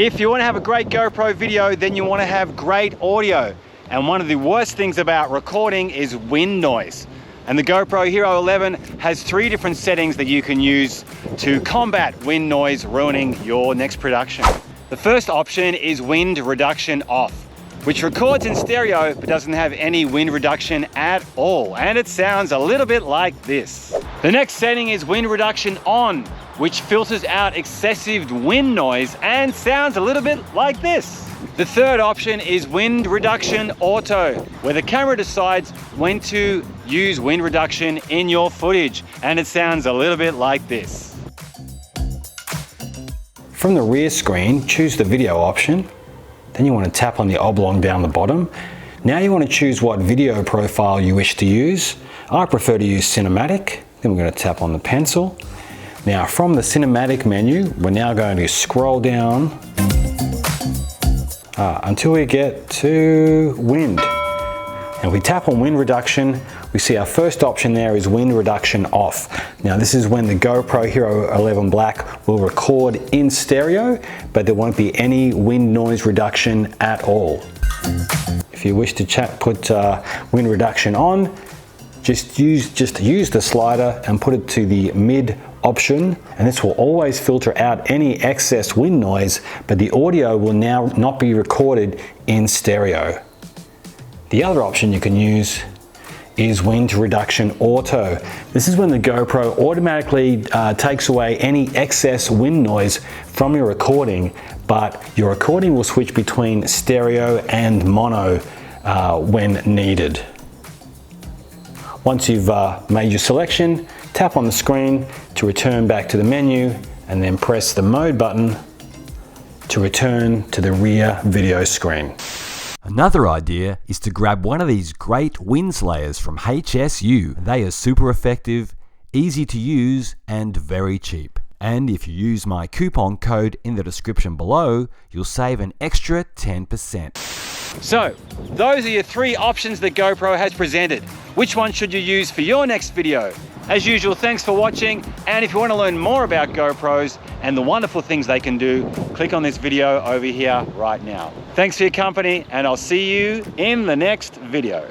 If you want to have a great GoPro video, then you want to have great audio. And one of the worst things about recording is wind noise. And the GoPro Hero 11 has 3 different settings that you can use to combat wind noise ruining your next production. The first option is wind reduction off, which records in stereo but doesn't have any wind reduction at all, and it sounds a little bit like this. The next setting is wind reduction on, which filters out excessive wind noise and sounds a little bit like this. The third option is wind reduction auto, where the camera decides when to use wind reduction in your footage, and it sounds a little bit like this. From the rear screen, choose the video option. Then you want to tap on the oblong down the bottom. Now you want to choose what video profile you wish to use. I prefer to use cinematic. Then we're going to tap on the pencil. Now from the cinematic menu, we're now going to scroll down until we get to wind. And we tap on wind reduction, we see our first option there is wind reduction off. Now this is when the GoPro Hero 11 Black will record in stereo, but there won't be any wind noise reduction at all. If you wish to put wind reduction on, just use the slider and put it to the mid option, and this will always filter out any excess wind noise, but the audio will now not be recorded in stereo. The other option you can use is wind reduction auto. This is when the GoPro automatically takes away any excess wind noise from your recording, but your recording will switch between stereo and mono when needed. Once you've made your selection, tap on the screen to return back to the menu, and then press the mode button to return to the rear video screen. Another idea is to grab one of these great Windslayers from HSU. They are super effective, easy to use, and very cheap. And if you use my coupon code in the description below, you'll save an extra 10%. So, those are your 3 options that GoPro has presented. Which one should you use for your next video? As usual, thanks for watching, and if you want to learn more about GoPros and the wonderful things they can do, click on this video over here right now. Thanks for your company, and I'll see you in the next video.